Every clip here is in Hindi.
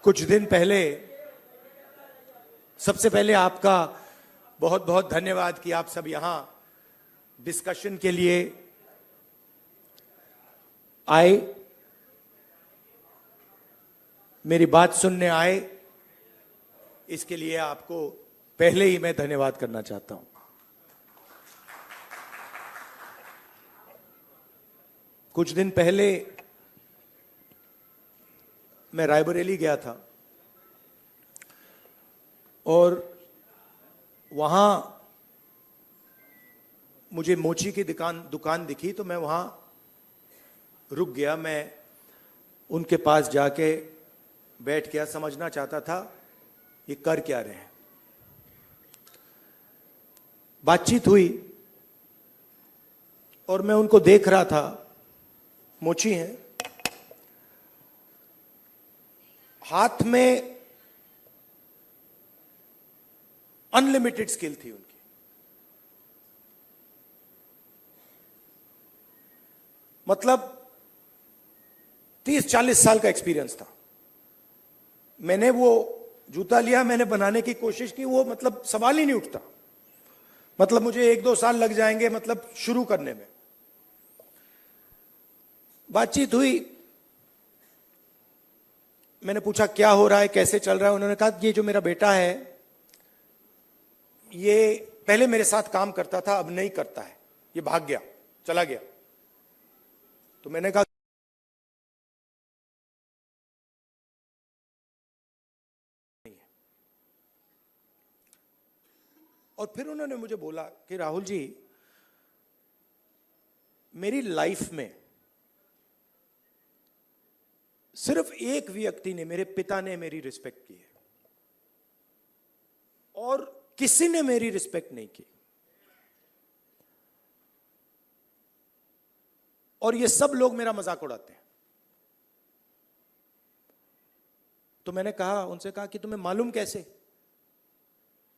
कुछ दिन पहले, सबसे पहले आपका बहुत बहुत धन्यवाद कि आप सब यहां डिस्कशन के लिए आए, मेरी बात सुनने आए। इसके लिए आपको पहले ही मैं धन्यवाद करना चाहता हूं। कुछ दिन पहले मैं रायबरेली गया था और वहां मुझे मोची की दुकान दिखी, तो मैं वहां रुक गया। मैं उनके पास जाके बैठ गया, समझना चाहता था ये कर क्या रहे हैं। बातचीत हुई और मैं उनको देख रहा था। मोची हैं, हाथ में अनलिमिटेड स्किल थी उनकी। मतलब 30-40 साल का एक्सपीरियंस था। मैंने वो जूता लिया, मैंने बनाने की कोशिश की, वो मतलब सवाल ही नहीं उठता। मतलब मुझे 1-2 साल लग जाएंगे मतलब शुरू करने में। बातचीत हुई, मैंने पूछा क्या हो रहा है, कैसे चल रहा है। उन्होंने कहा ये जो मेरा बेटा है ये पहले मेरे साथ काम करता था, अब नहीं करता है, ये भाग गया, चला गया। तो मैंने कहा और फिर उन्होंने मुझे बोला कि राहुल जी, मेरी लाइफ में सिर्फ एक व्यक्ति ने, मेरे पिता ने मेरी रिस्पेक्ट की है और किसी ने मेरी रिस्पेक्ट नहीं की। और ये सब लोग मेरा मजाक उड़ाते हैं। तो मैंने कहा, उनसे कहा कि तुम्हें मालूम कैसे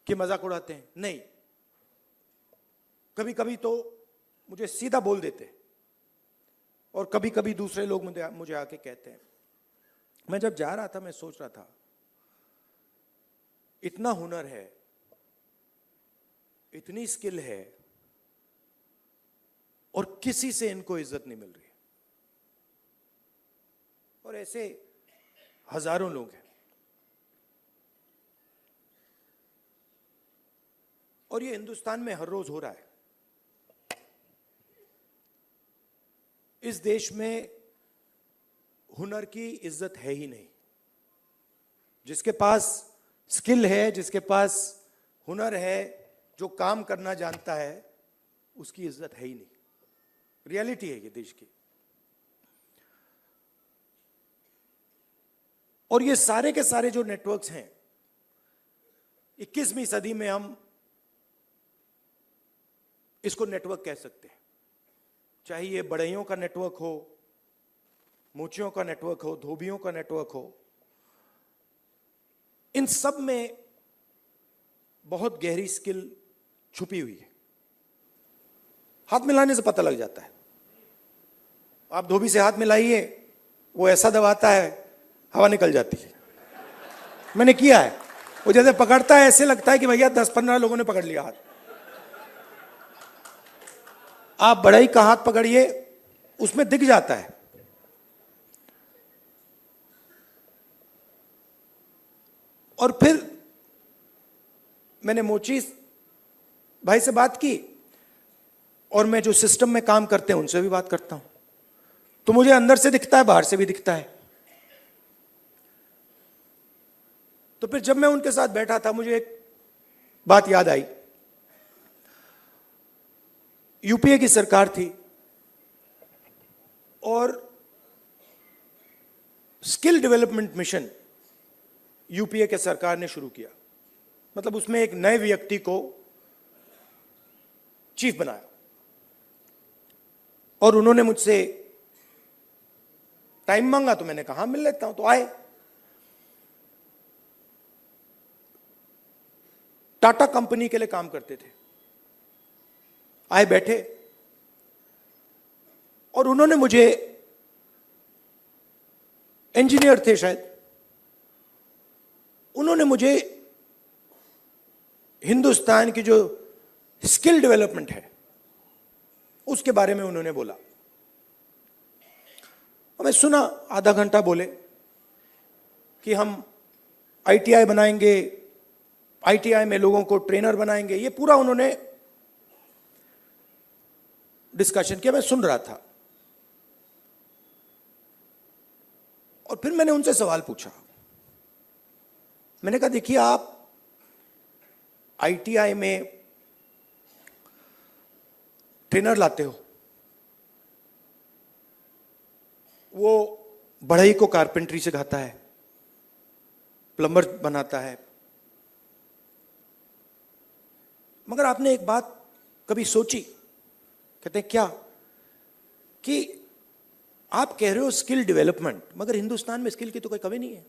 कि मजाक उड़ाते हैं? नहीं, कभी कभी तो मुझे सीधा बोल देते और कभी कभी दूसरे लोग मुझे आके कहते हैं। मैं जब जा रहा था मैं सोच रहा था, इतना हुनर है, इतनी स्किल है और किसी से इनको इज्जत नहीं मिल रही। और ऐसे हजारों लोग हैं। और ये हिंदुस्तान में हर रोज हो रहा है। इस देश में हुनर की इज्जत है ही नहीं। जिसके पास स्किल है, जिसके पास हुनर है, जो काम करना जानता है, उसकी इज्जत है ही नहीं। रियलिटी है ये देश की। और ये सारे के सारे जो नेटवर्क्स हैं, 21वीं सदी में हम इसको नेटवर्क कह सकते हैं। चाहे ये बढ़इयों का नेटवर्क हो, मोचियों का नेटवर्क हो, धोबियों का नेटवर्क हो, इन सब में बहुत गहरी स्किल छुपी हुई है। हाथ मिलाने से पता लग जाता है। आप धोबी से हाथ मिलाइए, वो ऐसा दबाता है हवा निकल जाती है। मैंने किया है। वो जैसे पकड़ता है ऐसे लगता है कि भैया 10-15 लोगों ने पकड़ लिया हाथ। आप बढ़ई का हाथ पकड़िए, उसमें दिख जाता है। और फिर मैंने मोची भाई से बात की और मैं जो सिस्टम में काम करते हैं उनसे भी बात करता हूं, तो मुझे अंदर से दिखता है, बाहर से भी दिखता है। तो फिर जब मैं उनके साथ बैठा था, मुझे एक बात याद आई। यूपीए की सरकार थी और स्किल डेवलपमेंट मिशन यूपीए के सरकार ने शुरू किया। मतलब उसमें एक नए व्यक्ति को चीफ बनाया और उन्होंने मुझसे टाइम मांगा, तो मैंने कहा मिल लेता हूं। तो आए। टाटा कंपनी के लिए काम करते थे। आए, बैठे और उन्होंने मुझे, इंजीनियर थे शायद, उन्होंने मुझे हिंदुस्तान की जो स्किल डेवलपमेंट है उसके बारे में उन्होंने बोला। और मैं सुना, आधा घंटा बोले कि हम आईटीआई बनाएंगे, आईटीआई में लोगों को ट्रेनर बनाएंगे, ये पूरा उन्होंने डिस्कशन किया। मैं सुन रहा था और फिर मैंने उनसे सवाल पूछा। मैंने कहा देखिए, आप आईटीआई में ट्रेनर लाते हो, वो बढ़ई को कारपेंट्री सिखाता है, प्लम्बर बनाता है, मगर आपने एक बात कभी सोची? कहते हैं क्या? कि आप कह रहे हो स्किल डेवलपमेंट, मगर हिंदुस्तान में स्किल की तो कोई कमी नहीं है।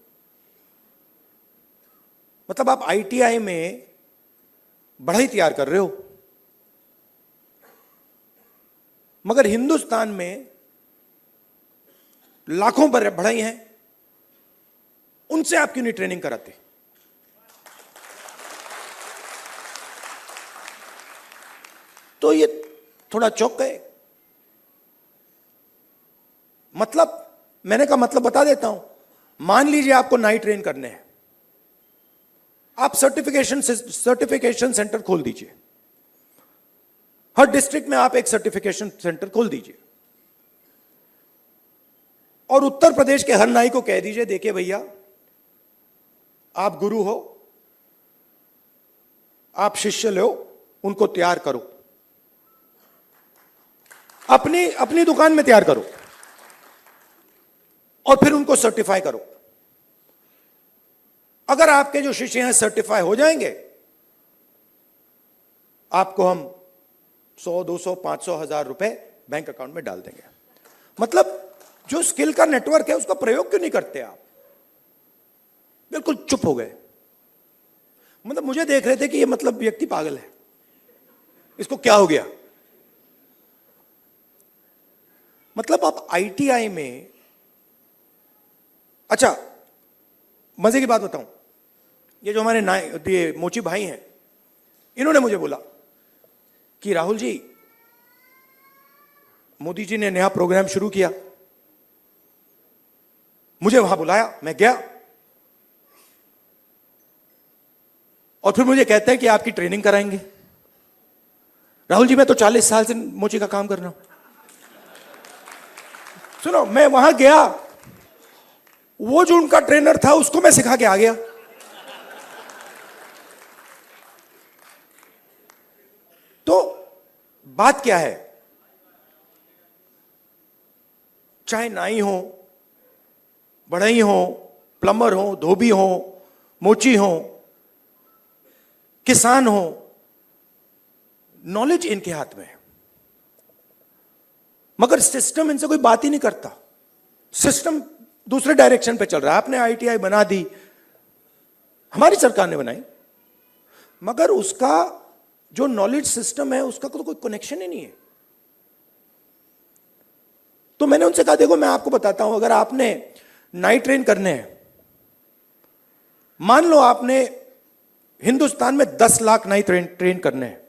मतलब आप आईटीआई में बढ़ई तैयार कर रहे हो, मगर हिंदुस्तान में लाखों बढ़ई हैं, उनसे आप क्यों नहीं ट्रेनिंग कराते? तो ये थोड़ा चौंक गए। मतलब मैंने कहा मतलब बता देता हूं। मान लीजिए आपको नाई ट्रेन करने हैं, आप सर्टिफिकेशन सेंटर खोल दीजिए। हर डिस्ट्रिक्ट में आप एक सर्टिफिकेशन सेंटर खोल दीजिए और उत्तर प्रदेश के हर नाई को कह दीजिए, देखिए भैया, आप गुरु हो, आप शिष्य लो, उनको तैयार करो, अपनी दुकान में तैयार करो और फिर उनको सर्टिफाई करो। अगर आपके जो शिष्य हैं सर्टिफाई हो जाएंगे, आपको हम 100, 200, 500, 1000 रुपए बैंक अकाउंट में डाल देंगे। मतलब जो स्किल का नेटवर्क है उसका प्रयोग क्यों नहीं करते आप? बिल्कुल चुप हो गए। मतलब मुझे देख रहे थे कि ये मतलब व्यक्ति पागल है, इसको क्या हो गया? मतलब आप आईटीआई में, अच्छा मजे की बात बताऊं, ये जो हमारे ये मोची भाई हैं, इन्होंने मुझे बोला कि राहुल जी, मोदी जी ने नया प्रोग्राम शुरू किया, मुझे वहां बुलाया, मैं गया और फिर मुझे कहते हैं कि आपकी ट्रेनिंग कराएंगे। राहुल जी, मैं तो 40 साल से मोची का काम कर रहा हूं। सुनो, मैं वहां गया, वो जो उनका ट्रेनर था उसको मैं सिखा के आ गया। तो बात क्या है, चाहे नाई हो, बढ़ई हो, प्लम्बर हो, धोबी हो, मोची हो, किसान हो, नॉलेज इनके हाथ में है, मगर सिस्टम इनसे कोई बात ही नहीं करता। सिस्टम दूसरे डायरेक्शन पे चल रहा है। आपने आईटीआई बना दी, हमारी सरकार ने बनाई, मगर उसका जो नॉलेज सिस्टम है उसका तो कोई कनेक्शन ही नहीं है। तो मैंने उनसे कहा, देखो मैं आपको बताता हूं, अगर आपने नाई ट्रेन करने हैं, मान लो आपने हिंदुस्तान में 10 लाख नाई ट्रेन करने हैं,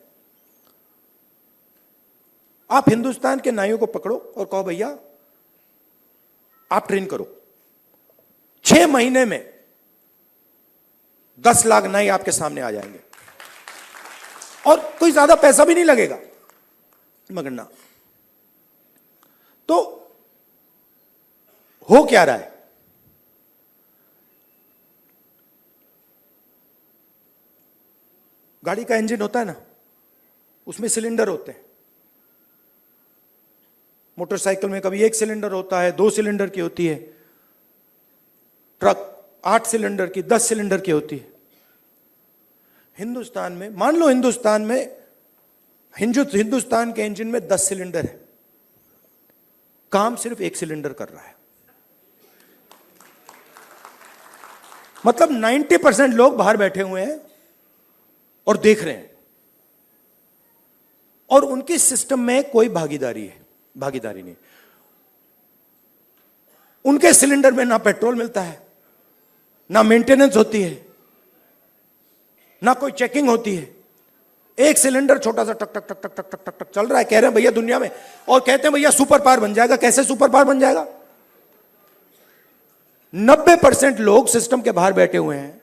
आप हिंदुस्तान के नाइयों को पकड़ो और कहो भैया आप ट्रेन करो, 6 महीने में 10 लाख नाई आपके सामने आ जाएंगे और कोई ज्यादा पैसा भी नहीं लगेगा, मगर ना। तो हो क्या रहा है? गाड़ी का इंजन होता है ना, उसमें सिलेंडर होते हैं। मोटरसाइकिल में कभी 1 सिलेंडर होता है, 2 सिलेंडर की होती है, ट्रक 8 सिलेंडर की, 10 सिलेंडर की होती है। हिंदुस्तान में मान लो हिंदुस्तान के इंजन में 10 सिलेंडर है, काम सिर्फ 1 सिलेंडर कर रहा है। मतलब 90% लोग बाहर बैठे हुए हैं और देख रहे हैं, और उनके सिस्टम में कोई भागीदारी नहीं। उनके सिलेंडर में ना पेट्रोल मिलता है, ना मेंटेनेंस होती है, ना कोई चेकिंग होती है, एक सिलेंडर छोटा सा टक टक टक टक टक टक टक टक चल रहा है, कह रहे हैं भैया दुनिया में, और कहते हैं भैया सुपर पावर बन जाएगा। कैसे सुपर पावर बन जाएगा? 90% लोग सिस्टम के बाहर बैठे हुए हैं,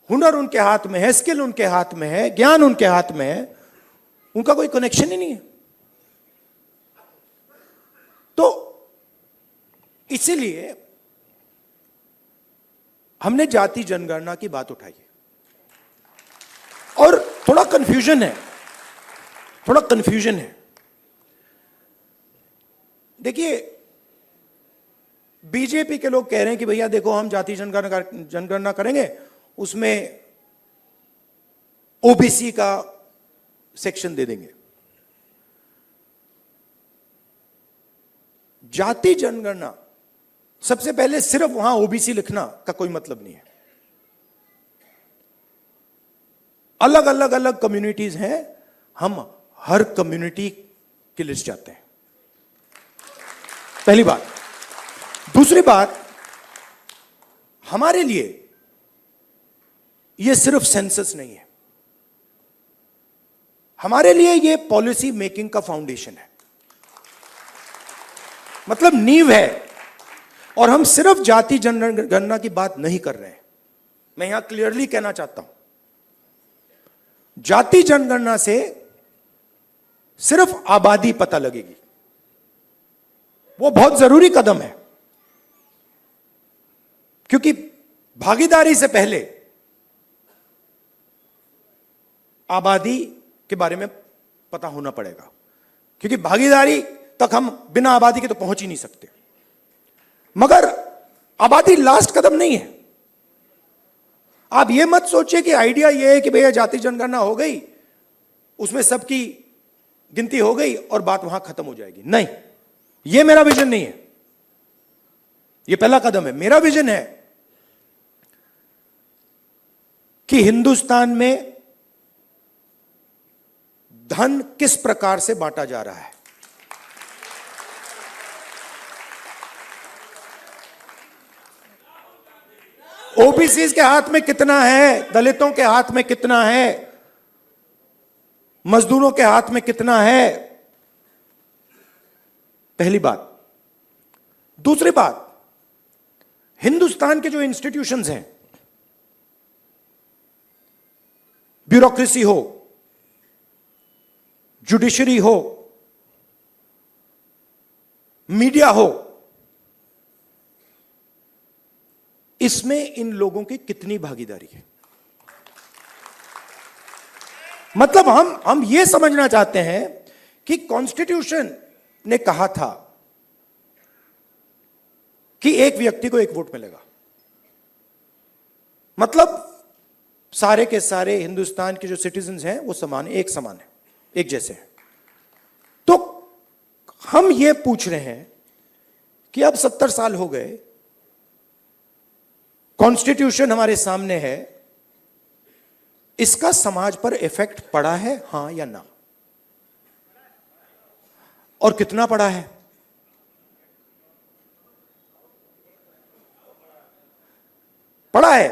हुनर उनके हाथ में है, स्किल उनके हाथ में है, ज्ञान उनके हाथ में है, उनका कोई कनेक्शन ही नहीं है। तो इसीलिए हमने जाति जनगणना की बात उठाई है। और थोड़ा कंफ्यूजन है, देखिए बीजेपी के लोग कह रहे हैं कि भैया देखो हम जाति जनगणना करेंगे, उसमें ओबीसी का सेक्शन दे देंगे। जाति जनगणना सबसे पहले सिर्फ वहां ओबीसी लिखना का कोई मतलब नहीं है। अलग अलग कम्युनिटीज हैं, हम हर कम्युनिटी की लिस्ट चाहते हैं, पहली बात। दूसरी बात, हमारे लिए यह सिर्फ सेंसस नहीं है, हमारे लिए यह पॉलिसी मेकिंग का फाउंडेशन है, मतलब नींव है। और हम सिर्फ जाति जनगणना की बात नहीं कर रहे हैं, मैं यहां क्लियरली कहना चाहता हूं, जाति जनगणना से सिर्फ आबादी पता लगेगी, वो बहुत जरूरी कदम है, क्योंकि भागीदारी से पहले आबादी के बारे में पता होना पड़ेगा, क्योंकि भागीदारी तक हम बिना आबादी के तो पहुंच ही नहीं सकते। मगर आबादी लास्ट कदम नहीं है। आप यह मत सोचिए कि आइडिया यह है कि भैया जाति जनगणना हो गई, उसमें सबकी गिनती हो गई और बात वहां खत्म हो जाएगी। नहीं, यह मेरा विजन नहीं है, यह पहला कदम है। मेरा विजन है कि हिंदुस्तान में धन किस प्रकार से बांटा जा रहा है, ओबीसी के हाथ में कितना है, दलितों के हाथ में कितना है, मजदूरों के हाथ में कितना है, पहली बात। दूसरी बात, हिंदुस्तान के जो इंस्टीट्यूशंस हैं, ब्यूरोक्रेसी हो, जुडिशरी हो, मीडिया हो, इसमें इन लोगों की कितनी भागीदारी है। मतलब हम यह समझना चाहते हैं कि कॉन्स्टिट्यूशन ने कहा था कि एक व्यक्ति को एक वोट मिलेगा, मतलब सारे के सारे हिंदुस्तान के जो सिटीजन्स हैं वो समान, एक समान है, एक जैसे हैं। तो हम ये पूछ रहे हैं कि अब 70 साल हो गए, कॉन्स्टिट्यूशन हमारे सामने है, इसका समाज पर इफेक्ट पड़ा है, हां या ना, और कितना पड़ा है? पड़ा है।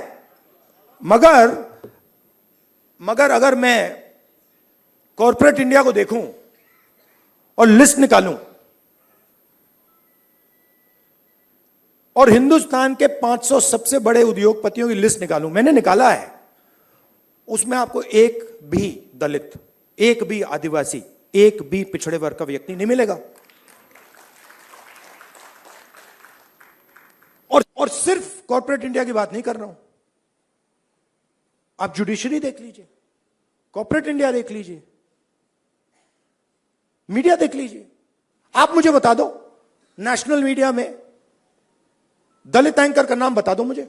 मगर अगर मैं कॉर्पोरेट इंडिया को देखूं और लिस्ट निकालूं और हिंदुस्तान के 500 सबसे बड़े उद्योगपतियों की लिस्ट निकालूं, मैंने निकाला है, उसमें आपको एक भी दलित, एक भी आदिवासी, एक भी पिछड़े वर्ग का व्यक्ति नहीं मिलेगा। और सिर्फ कॉर्पोरेट इंडिया की बात नहीं कर रहा हूं, आप जुडिशरी देख लीजिए, कॉर्पोरेट इंडिया देख लीजिए, मीडिया देख लीजिए। आप मुझे बता दो, नेशनल मीडिया में दलित एंकर का नाम बता दो मुझे,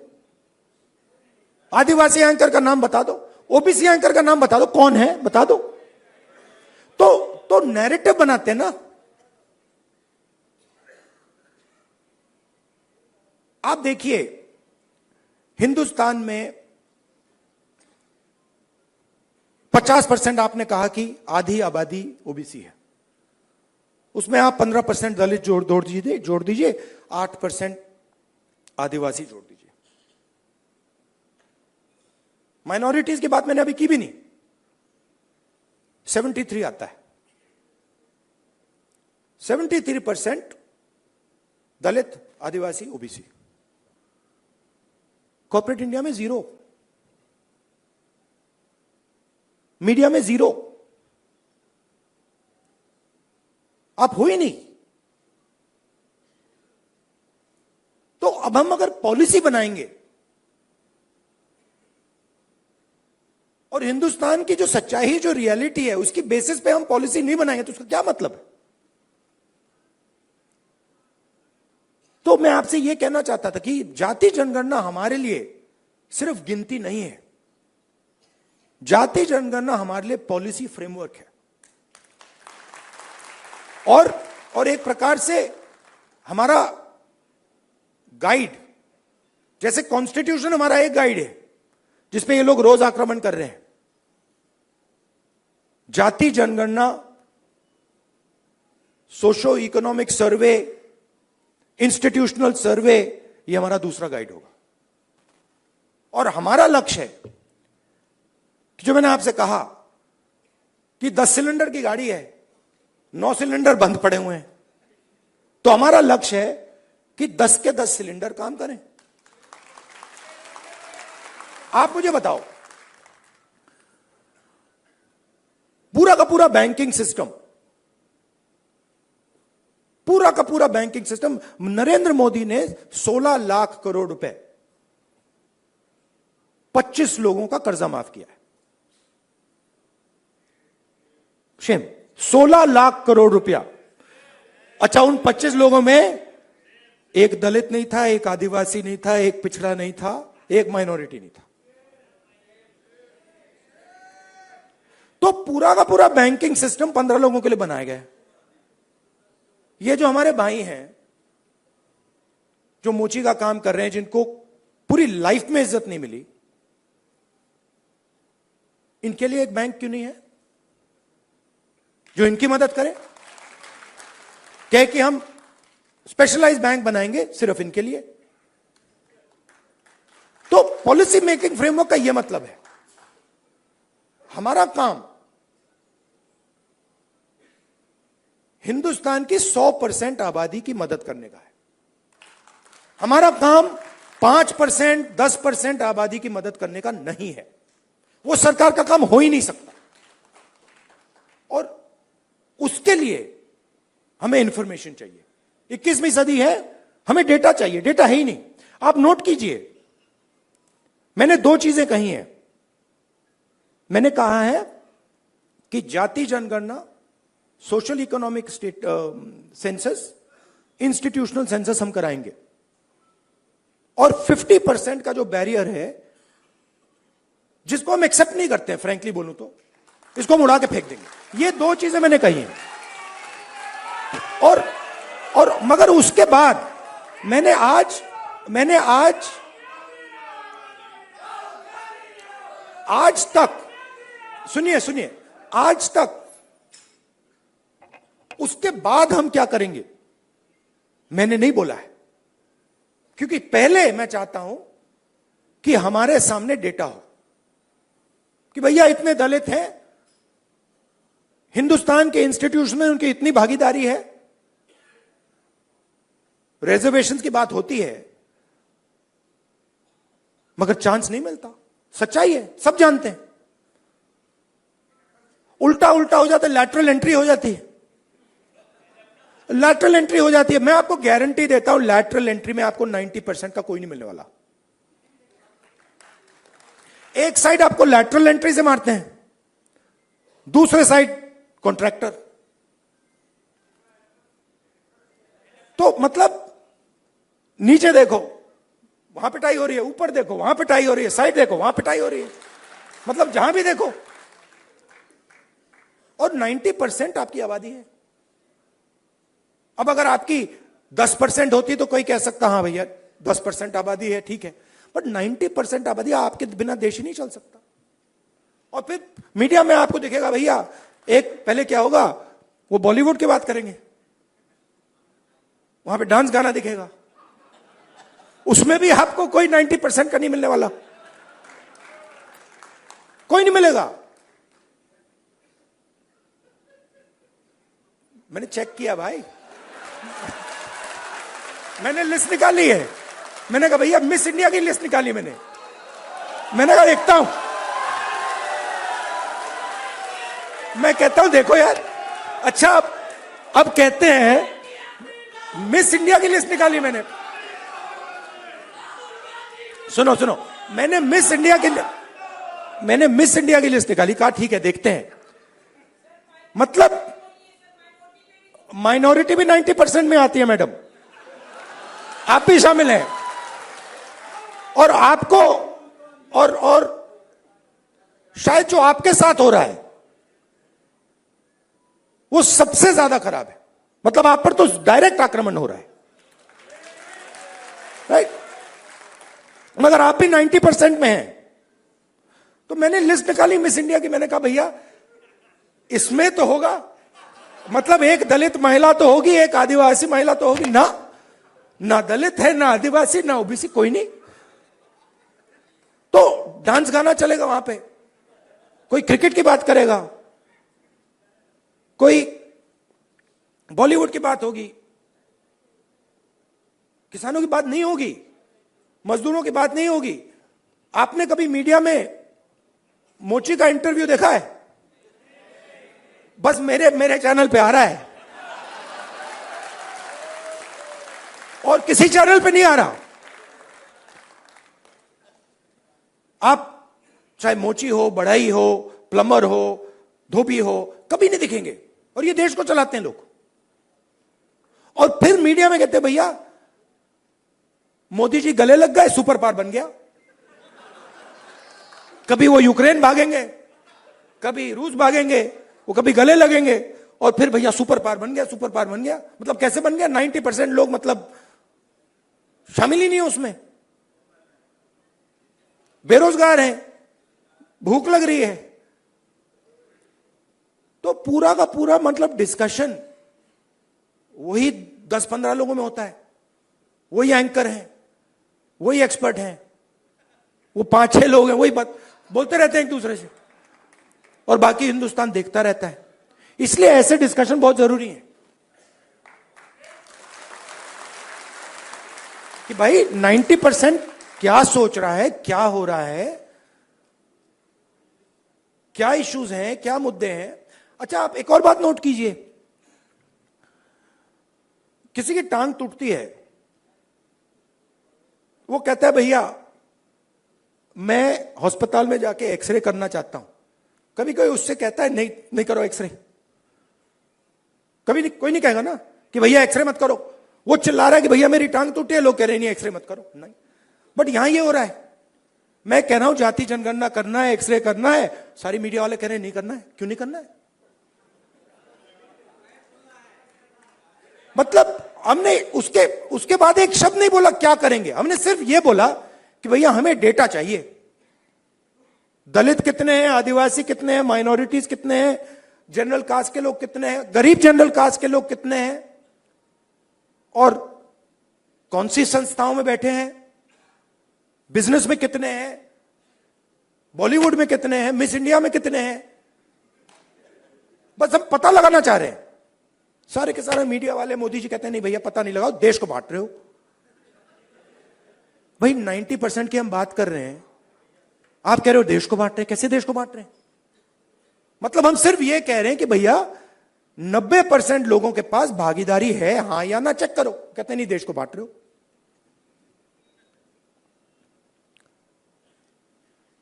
आदिवासी एंकर का नाम बता दो, ओबीसी एंकर का नाम बता दो, कौन है बता दो। तो नैरेटिव बनाते हैं ना। आप देखिए, हिंदुस्तान में 50% आपने कहा कि आधी आबादी ओबीसी है, उसमें आप 15% दलित जोड़ दीजिए, 8% आदिवासी जोड़ दीजिए, माइनॉरिटीज की बात मैंने अभी की भी नहीं। 73 आता है। 73% दलित, आदिवासी, ओबीसी। कॉर्पोरेट इंडिया में 0, मीडिया में 0। आप हो ही नहीं। तो अब हम अगर पॉलिसी बनाएंगे और हिंदुस्तान की जो सच्चाई, जो रियलिटी है, उसकी बेसिस पे हम पॉलिसी नहीं बनाएंगे तो उसका क्या मतलब है? तो मैं आपसे यह कहना चाहता था कि जाति जनगणना हमारे लिए सिर्फ गिनती नहीं है, जाति जनगणना हमारे लिए पॉलिसी फ्रेमवर्क है। और एक प्रकार से हमारा गाइड, जैसे कॉन्स्टिट्यूशन हमारा एक गाइड है जिसपे ये लोग रोज आक्रमण कर रहे हैं, जाति जनगणना, सोशो इकोनॉमिक सर्वे, इंस्टीट्यूशनल सर्वे, ये हमारा दूसरा गाइड होगा। और हमारा लक्ष्य है कि जो मैंने आपसे कहा कि 10 सिलेंडर की गाड़ी है, 9 सिलेंडर बंद पड़े हुए हैं, तो हमारा लक्ष्य है कि 10 के 10 सिलेंडर काम करें। आप मुझे बताओ, पूरा का पूरा बैंकिंग सिस्टम, पूरा का पूरा बैंकिंग सिस्टम, नरेंद्र मोदी ने 16 लाख करोड़ रुपए 25 लोगों का कर्जा माफ किया है। शेम, 16 लाख करोड़ रुपया। अच्छा, उन 25 लोगों में एक दलित नहीं था, एक आदिवासी नहीं था, एक पिछड़ा नहीं था, एक माइनॉरिटी नहीं था। तो पूरा का पूरा बैंकिंग सिस्टम 15 लोगों के लिए बनाया गया है। ये जो हमारे भाई हैं जो मोची का काम कर रहे हैं, जिनको पूरी लाइफ में इज्जत नहीं मिली, इनके लिए एक बैंक क्यों नहीं है जो इनकी मदद करे? कहे कि हम स्पेशलाइज्ड बैंक बनाएंगे सिर्फ इनके लिए। तो पॉलिसी मेकिंग फ्रेमवर्क का यह मतलब है, हमारा काम हिंदुस्तान की 100% आबादी की मदद करने का है। हमारा काम 5%, 10% आबादी की मदद करने का नहीं है। वो सरकार का काम हो ही नहीं सकता। और उसके लिए हमें इंफॉर्मेशन चाहिए। 21वीं सदी है, हमें डेटा चाहिए। डेटा है ही नहीं। आप नोट कीजिए, मैंने 2 चीजें कही हैं। मैंने कहा है कि जाति जनगणना, social economic state census, institutional census हम कराएंगे। और 50% का जो बैरियर है, जिसको हम एक्सेप्ट नहीं करते हैं, फ्रैंकली बोलूं तो इसको हम उड़ा के फेंक देंगे। ये 2 चीजें मैंने कही हैं। और मगर उसके बाद मैंने आज तक, सुनिए, आज तक उसके बाद हम क्या करेंगे मैंने नहीं बोला है, क्योंकि पहले मैं चाहता हूं कि हमारे सामने डेटा हो कि भैया इतने दलित हैं, हिंदुस्तान के इंस्टीट्यूशन में उनकी इतनी भागीदारी है। रिजर्वेशन की बात होती है मगर चांस नहीं मिलता। सच्चाई है, सब जानते हैं। उल्टा हो जाता है, लैटरल एंट्री हो जाती है। लैटरल एंट्री हो जाती है। मैं आपको गारंटी देता हूं, लैटरल एंट्री में आपको 90% का कोई नहीं मिलने वाला। एक साइड आपको लैटरल एंट्री से मारते हैं, दूसरे साइड कॉन्ट्रैक्टर। तो मतलब नीचे देखो वहां पिटाई हो रही है, ऊपर देखो वहां पिटाई हो रही है, साइड देखो वहां पिटाई हो रही है, मतलब जहां भी देखो। और 90% आपकी आबादी है। अब अगर आपकी 10% होती तो कोई कह सकता हाँ भैया 10% आबादी है, ठीक है, बट 90% आबादी, आपके बिना देश ही नहीं चल सकता। और फिर मीडिया में आपको दिखेगा भैया, एक पहले क्या होगा, वो बॉलीवुड की बात करेंगे, वहां पे डांस गाना दिखेगा, उसमें भी आपको कोई 90% का नहीं मिलने वाला। कोई नहीं मिलेगा। मैंने चेक किया भाई, मैंने लिस्ट निकाली है। मैंने कहा भैया मिस इंडिया की लिस्ट निकाली मैंने कहा देखता हूं। मैं कहता हूं देखो यार, अच्छा अब कहते हैं मिस इंडिया की लिस्ट निकाली मैंने। सुनो सुनो, मैंने मिस इंडिया की लिस्ट निकाली। कहा ठीक है देखते हैं। मतलब माइनॉरिटी भी 90% में आती है मैडम, आप भी शामिल हैं। और आपको और शायद जो आपके साथ हो रहा है वो सबसे ज्यादा खराब है। मतलब आप पर तो डायरेक्ट आक्रमण हो रहा है, राइट? मगर आप भी 90% में हैं। तो मैंने लिस्ट निकाली मिस इंडिया की। मैंने कहा भैया इसमें तो होगा, मतलब एक दलित महिला तो होगी, एक आदिवासी महिला तो होगी ना दलित है, ना आदिवासी, ना ओबीसी, कोई नहीं। तो डांस गाना चलेगा वहां पे, कोई क्रिकेट की बात करेगा, कोई बॉलीवुड की बात होगी, किसानों की बात नहीं होगी, मजदूरों की बात नहीं होगी। आपने कभी मीडिया में मोची का इंटरव्यू देखा है? बस मेरे चैनल पे आ रहा है और किसी चैनल पे नहीं आ रहा। आप चाहे मोची हो, बढ़ई हो, प्लम्बर हो, धोबी हो, कभी नहीं दिखेंगे। और ये देश को चलाते हैं लोग। और फिर मीडिया में कहते हैं भैया मोदी जी गले लग गए, सुपर पावर बन गया। कभी वो यूक्रेन भागेंगे, कभी रूस भागेंगे, वो कभी गले लगेंगे और फिर भैया सुपर पावर बन गया, सुपर पावर बन गया। मतलब कैसे बन गया? 90% लोग मतलब शामिल ही नहीं है उसमें, बेरोजगार हैं, भूख लग रही है। तो पूरा का पूरा मतलब डिस्कशन वही 10-15 लोगों में होता है, वही एंकर हैं, वही एक्सपर्ट हैं, वो 5-6 लोग हैं, वही बात बोलते रहते हैं एक दूसरे से और बाकी हिंदुस्तान देखता रहता है। इसलिए ऐसे डिस्कशन बहुत जरूरी है कि भाई 90% क्या सोच रहा है, क्या हो रहा है, क्या इश्यूज हैं, क्या मुद्दे हैं। अच्छा आप एक और बात नोट कीजिए, किसी की टांग टूटती है, वो कहता है भैया मैं अस्पताल में जाके एक्सरे करना चाहता हूं। कभी कोई उससे कहता है नहीं करो एक्सरे? कभी नहीं, कोई नहीं कहेगा ना कि भैया एक्सरे मत करो। वो चिल्ला रहा है कि भैया मेरी टांग टूटी है, लोग कह रहे नहीं एक्सरे मत करो, नहीं। बट यहां ये हो रहा है, मैं कह रहा हूं जाति जनगणना करना है, एक्सरे करना है, सारी मीडिया वाले कह रहे हैं नहीं करना है। क्यों नहीं करना है? मतलब हमने उसके बाद एक शब्द नहीं बोला क्या करेंगे, हमने सिर्फ यह बोला कि भैया हमें डेटा चाहिए। दलित कितने हैं, आदिवासी कितने हैं, माइनॉरिटीज कितने हैं, जनरल कास्ट के लोग कितने हैं, गरीब जनरल कास्ट के लोग कितने हैं, और कौन सी संस्थाओं में बैठे हैं, बिजनेस में कितने हैं, बॉलीवुड में कितने हैं, मिस इंडिया में कितने हैं। बस हम पता लगाना चाह रहे हैं। सारे के सारे मीडिया वाले, मोदी जी कहते हैं नहीं भैया पता नहीं लगाओ, देश को बांट रहे हो। भाई 90% की हम बात कर रहे हैं, आप कह रहे हो देश को बांट रहे हैं। कैसे देश को बांट रहे हैं? मतलब हम सिर्फ ये कह रहे हैं कि भैया 90% लोगों के पास भागीदारी है, हां या ना, चेक करो। कहते हैं नहीं देश को बांट रहे हो।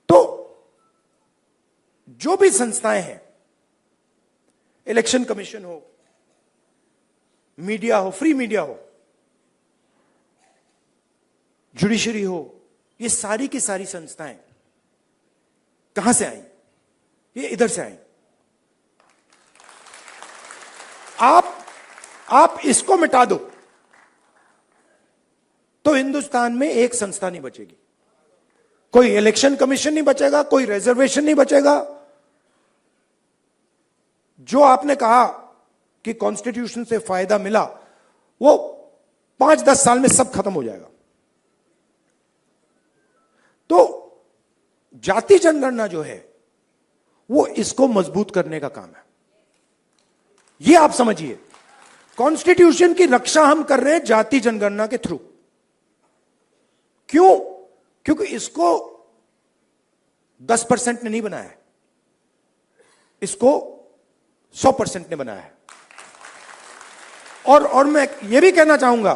तो जो भी संस्थाएं हैं, इलेक्शन कमीशन हो, मीडिया हो, फ्री मीडिया हो, जुडिशरी हो, ये सारी की सारी संस्थाएं कहां से आई? ये इधर से आई। आप इसको मिटा दो तो हिंदुस्तान में एक संस्था नहीं बचेगी। कोई इलेक्शन कमीशन नहीं बचेगा, कोई रिजर्वेशन नहीं बचेगा। जो आपने कहा कि कॉन्स्टिट्यूशन से फायदा मिला, वो 5-10 साल में सब खत्म हो जाएगा। तो जाति जनगणना जो है वो इसको मजबूत करने का काम है। ये आप समझिए, कॉन्स्टिट्यूशन की रक्षा हम कर रहे हैं जाति जनगणना के थ्रू। क्यों? क्योंकि इसको 10% ने नहीं बनाया है, इसको 100% ने बनाया है। और मैं यह भी कहना चाहूंगा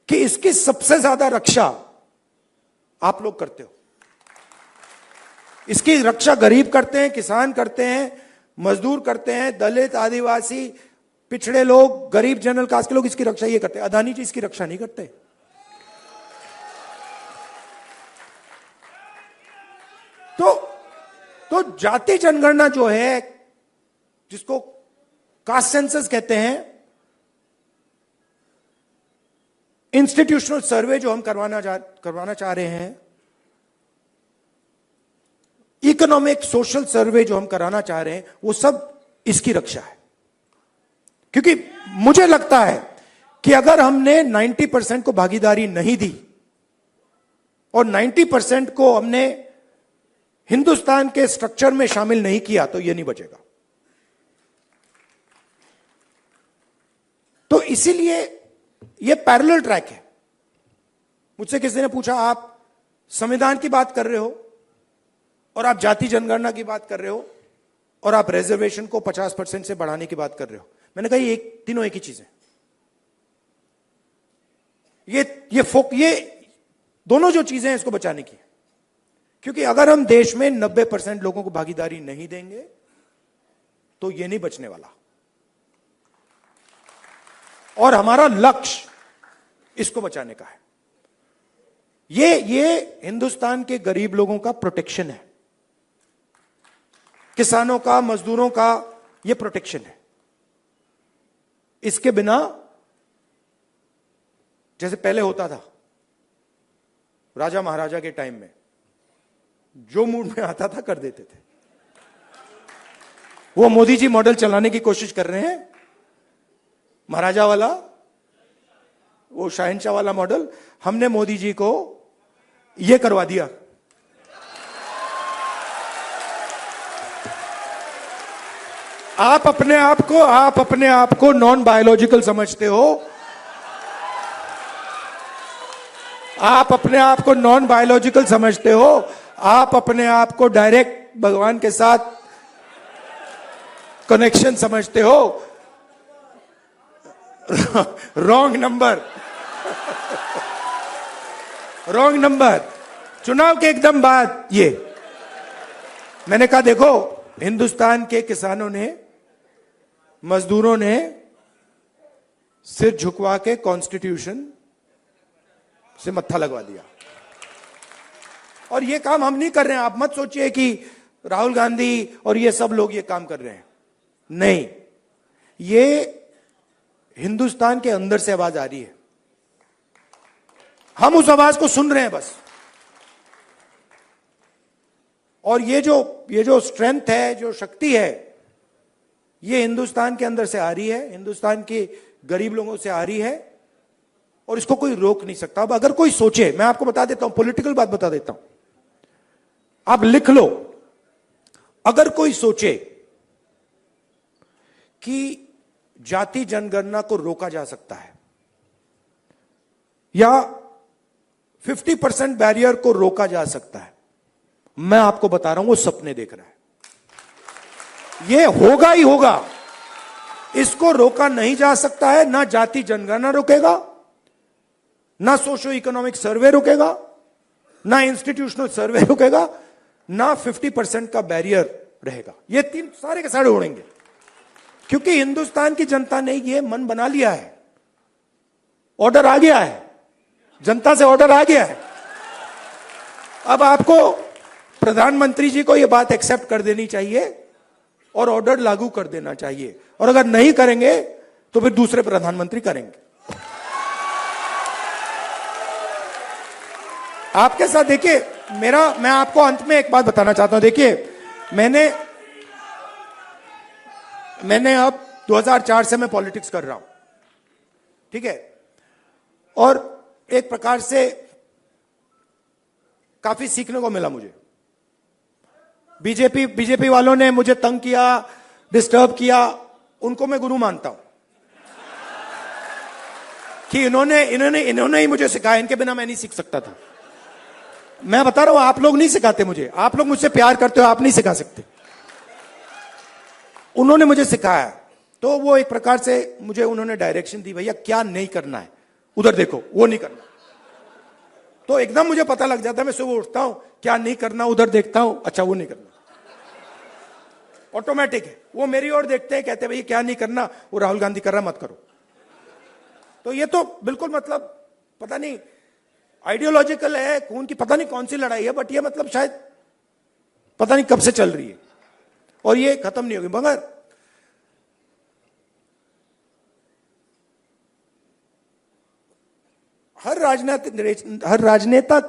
कि इसकी सबसे ज्यादा रक्षा आप लोग करते हो। इसकी रक्षा गरीब करते हैं, किसान करते हैं, मजदूर करते हैं, दलित, आदिवासी, पिछड़े लोग, गरीब जनरल कास्ट के लोग इसकी रक्षा ये करते हैं। अदानी जी इसकी रक्षा नहीं करते। तो जाति जनगणना जो है, जिसको कास्ट सेंसस कहते हैं, इंस्टीट्यूशनल सर्वे जो हम करवाना चाह रहे हैं, इकोनॉमिक सोशल सर्वे जो हम कराना चाह रहे हैं, वो सब इसकी रक्षा है। क्योंकि मुझे लगता है कि अगर हमने 90% को भागीदारी नहीं दी और 90% को हमने हिंदुस्तान के स्ट्रक्चर में शामिल नहीं किया, तो यह नहीं बचेगा। तो इसीलिए यह पैरेलल ट्रैक है। मुझसे किसी ने पूछा, आप संविधान की बात कर रहे हो और आप जाति जनगणना की बात कर रहे हो और आप रिजर्वेशन को 50% से बढ़ाने की बात कर रहे हो। मैंने कहा ये तीनों एक ही चीज है। ये दोनों जो चीजें हैं इसको बचाने की। क्योंकि अगर हम देश में 90% लोगों को भागीदारी नहीं देंगे तो ये नहीं बचने वाला। और हमारा लक्ष्य इसको बचाने का है। ये हिंदुस्तान के गरीब लोगों का प्रोटेक्शन है, किसानों का, मजदूरों का ये प्रोटेक्शन है। इसके बिना, जैसे पहले होता था राजा महाराजा के टाइम में, जो मूड में आता था कर देते थे। वो मोदी जी मॉडल चलाने की कोशिश कर रहे हैं, महाराजा वाला, वो शहंशाह वाला मॉडल। हमने मोदी जी को यह करवा दिया। आप अपने आप को नॉन बायोलॉजिकल समझते हो। आप अपने आप को नॉन बायोलॉजिकल समझते हो। आप अपने आप को डायरेक्ट भगवान के साथ कनेक्शन समझते हो। Wrong number. Wrong number. चुनाव के एकदम बाद ये मैंने कहा, देखो हिंदुस्तान के किसानों ने, मजदूरों ने सिर झुकवा के कॉन्स्टिट्यूशन से मत्था लगवा दिया। और ये काम हम नहीं कर रहे हैं। आप मत सोचिए कि राहुल गांधी और ये सब लोग ये काम कर रहे हैं। नहीं, ये हिंदुस्तान के अंदर से आवाज आ रही है। हम उस आवाज को सुन रहे हैं बस। और ये जो स्ट्रेंथ है, जो शक्ति है, ये हिंदुस्तान के अंदर से आ रही है, हिंदुस्तान के गरीब लोगों से आ रही है, और इसको कोई रोक नहीं सकता। अब अगर कोई सोचे, मैं आपको बता देता हूं, पॉलिटिकल बात बता देता हूं, आप लिख लो। अगर कोई सोचे कि जाति जनगणना को रोका जा सकता है या 50% बैरियर को रोका जा सकता है, मैं आपको बता रहा हूं वो सपने देख रहा है। ये होगा ही होगा। इसको रोका नहीं जा सकता है। ना जाति जनगणना रोकेगा, ना सोशो इकोनॉमिक सर्वे रोकेगा, ना इंस्टीट्यूशनल सर्वे रोकेगा, ना 50% का बैरियर रहेगा। ये तीन सारे के सारे उड़ेंगे। क्योंकि हिंदुस्तान की जनता ने ये मन बना लिया है। ऑर्डर आ गया है, जनता से ऑर्डर आ गया है। अब आपको प्रधानमंत्री जी को यह बात एक्सेप्ट कर देनी चाहिए और ऑर्डर लागू कर देना चाहिए। और अगर नहीं करेंगे तो फिर दूसरे प्रधानमंत्री करेंगे। आपके साथ देखिए, मैं आपको अंत में एक बात बताना चाहता हूं। देखिए, मैंने अब 2004 से मैं पॉलिटिक्स कर रहा हूं, ठीक है, और एक प्रकार से काफी सीखने को मिला मुझे। बीजेपी वालों ने मुझे तंग किया, डिस्टर्ब किया, उनको मैं गुरु मानता हूं कि इन्होंने ही मुझे सिखाया, इनके बिना मैं नहीं सीख सकता था। मैं बता रहा हूं, आप लोग नहीं सिखाते मुझे, आप लोग मुझसे प्यार करते हो, आप नहीं सिखा सकते। उन्होंने मुझे सिखाया, तो वो एक प्रकार से मुझे उन्होंने डायरेक्शन दी, भैया क्या नहीं करना है, उधर देखो, वो नहीं करना। तो एकदम मुझे पता लग जाता है, मैं सुबह उठता हूं, क्या नहीं करना, उधर देखता हूं, अच्छा वो नहीं करना, ऑटोमेटिक है। वो मेरी ओर देखते हैं, कहते हैं भैया क्या नहीं करना, वो राहुल गांधी कर रहा, मत करो। तो ये तो बिल्कुल मतलब पता नहीं आइडियोलॉजिकल है, खून की पता नहीं कौन सी लड़ाई है, बट ये मतलब शायद पता नहीं कब से चल रही है और ये खत्म नहीं होगी। मगर हर राजनेता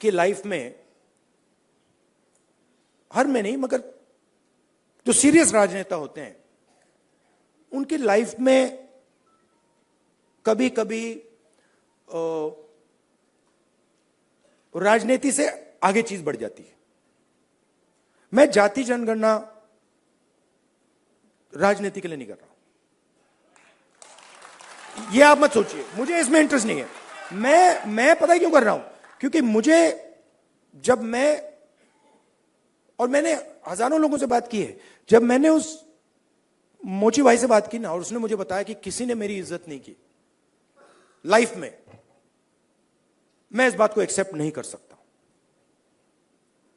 के लाइफ में, हर में नहीं मगर जो सीरियस राजनेता होते हैं उनकी लाइफ में कभी कभी राजनीति से आगे चीज बढ़ जाती है। मैं जाति जनगणना राजनीति के लिए नहीं कर रहा हूं, ये आप मत सोचिए, मुझे इसमें इंटरेस्ट नहीं है। मैं पता है क्यों कर रहा हूं, क्योंकि मुझे जब मैंने हजारों लोगों से बात की है, जब मैंने उस मोची भाई से बात की ना और उसने मुझे बताया कि किसी ने मेरी इज्जत नहीं की लाइफ में, मैं इस बात को एक्सेप्ट नहीं कर सकता।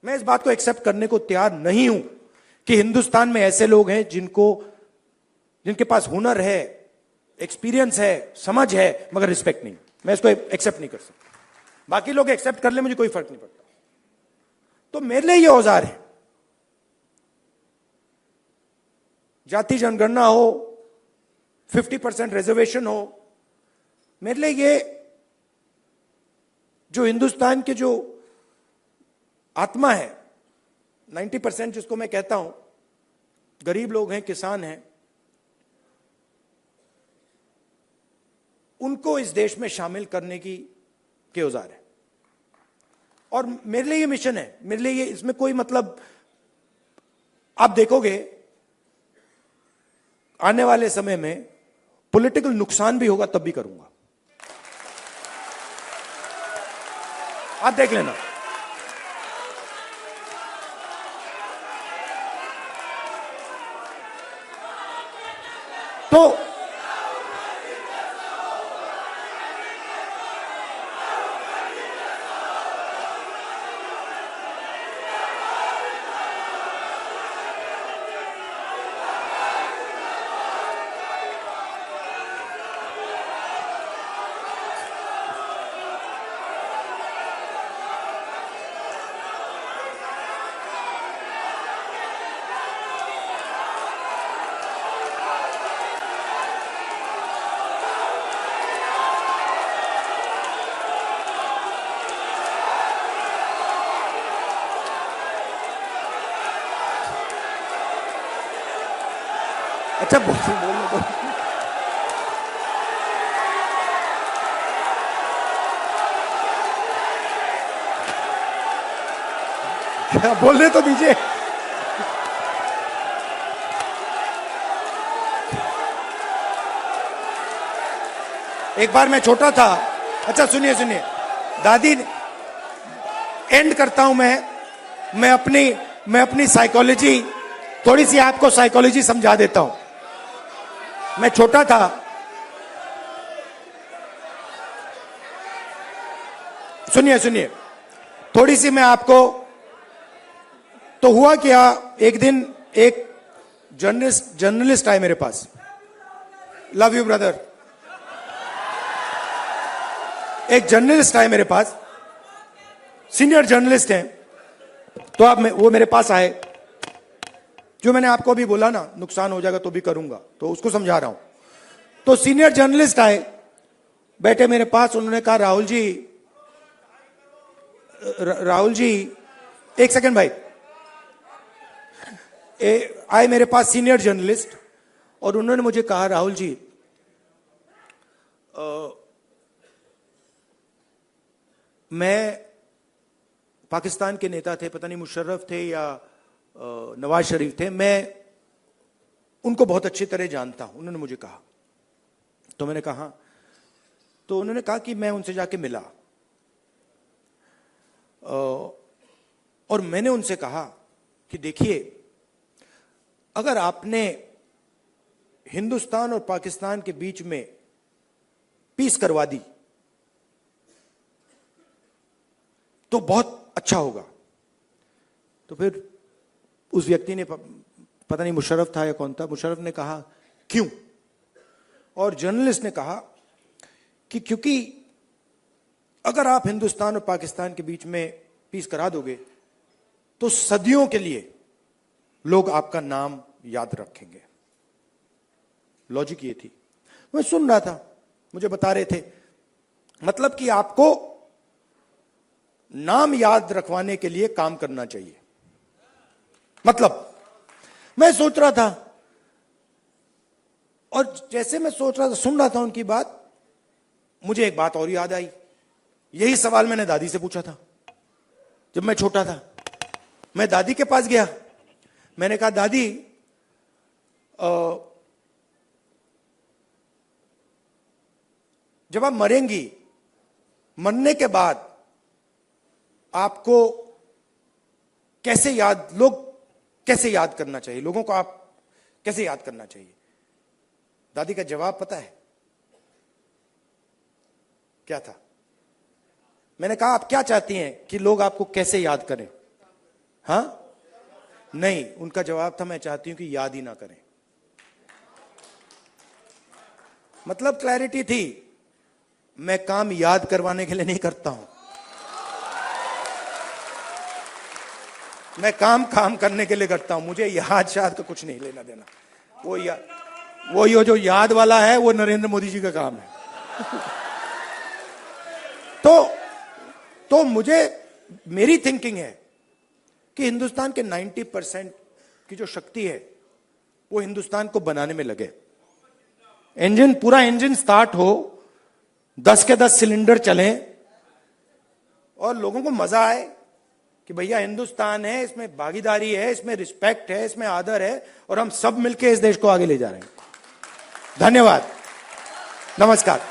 मैं इस बात को एक्सेप्ट करने को तैयार नहीं हूं कि हिंदुस्तान में ऐसे लोग हैं जिनके पास हुनर है, एक्सपीरियंस है, समझ है, मगर रिस्पेक्ट नहीं। मैं इसको एक्सेप्ट नहीं कर सकता। बाकी लोग एक्सेप्ट कर ले, मुझे कोई फर्क नहीं पड़ता। तो मेरे लिए ये औजार है, जाति जनगणना हो, 50% रिजर्वेशन हो, मेरे लिए ये जो हिंदुस्तान के जो आत्मा है, 90% जिसको मैं कहता हूं, गरीब लोग हैं, किसान हैं, उनको इस देश में शामिल करने के औजार है। और मेरे लिए ये मिशन है, मेरे लिए ये, इसमें कोई मतलब, आप देखोगे आने वाले समय में पॉलिटिकल नुकसान भी होगा तब भी करूंगा, आप देख लेना। तो अच्छा बोलने दो। क्या बोलने तो दीजिए। एक बार मैं छोटा था, अच्छा सुनिए दादी, एंड करता हूं मैं अपनी साइकोलॉजी, थोड़ी सी आपको साइकोलॉजी समझा देता हूं। मैं छोटा था, सुनिए थोड़ी सी मैं आपको, तो हुआ क्या, एक दिन एक जर्नलिस्ट आए मेरे पास, लव यू ब्रदर, एक जर्नलिस्ट आए मेरे पास, सीनियर जर्नलिस्ट हैं, तो वो मेरे पास आए, जो मैंने आपको अभी बोला ना, नुकसान हो जाएगा तो भी करूंगा, तो उसको समझा रहा हूं। तो सीनियर जर्नलिस्ट आए, बैठे मेरे पास, उन्होंने कहा राहुल जी, एक सेकंड भाई, आए मेरे पास सीनियर जर्नलिस्ट और उन्होंने मुझे कहा राहुल जी, मैं पाकिस्तान के नेता थे, पता नहीं मुशर्रफ थे या नवाज शरीफ थे, मैं उनको बहुत अच्छी तरह जानता हूं। उन्होंने मुझे कहा, तो मैंने कहा, तो उन्होंने कहा कि मैं उनसे जाके मिला और मैंने उनसे कहा कि देखिए, अगर आपने हिंदुस्तान और पाकिस्तान के बीच में पीस करवा दी तो बहुत अच्छा होगा। तो फिर उस व्यक्ति ने, पता नहीं मुशर्रफ था या कौन था, मुशर्रफ ने कहा क्यों? और जर्नलिस्ट ने कहा कि क्योंकि अगर आप हिंदुस्तान और पाकिस्तान के बीच में पीस करा दोगे तो सदियों के लिए लोग आपका नाम याद रखेंगे। लॉजिक ये थी। मैं सुन रहा था, मुझे बता रहे थे, मतलब कि आपको नाम याद रखवाने के लिए काम करना चाहिए। मतलब मैं सोच रहा था, और जैसे मैं सोच रहा था, सुन रहा था उनकी बात, मुझे एक बात और याद आई। यही सवाल मैंने दादी से पूछा था जब मैं छोटा था। मैं दादी के पास गया, मैंने कहा दादी, जब आप मरेंगी, मरने के बाद आपको कैसे लोग कैसे याद करना चाहिए, लोगों को आप कैसे याद करना चाहिए? दादी का जवाब पता है क्या था? मैंने कहा आप क्या चाहती हैं कि लोग आपको कैसे याद करें? हां? नहीं, उनका जवाब था मैं चाहती हूं कि याद ही ना करें। मतलब क्लैरिटी थी, मैं काम याद करवाने के लिए नहीं करता हूं, मैं काम करने के लिए करता हूं। मुझे याद शायद का कुछ नहीं लेना देना। वो ये जो याद वाला है वो नरेंद्र मोदी जी का काम है। तो मुझे, मेरी थिंकिंग है कि हिंदुस्तान के 90% की जो शक्ति है वो हिंदुस्तान को बनाने में लगे। पूरा इंजन स्टार्ट हो, 10 के 10 सिलेंडर चलें और लोगों को मजा आए कि भैया हिंदुस्तान है, इसमें भागीदारी है, इसमें रिस्पेक्ट है, इसमें आदर है, और हम सब मिलकर इस देश को आगे ले जा रहे हैं। धन्यवाद, नमस्कार।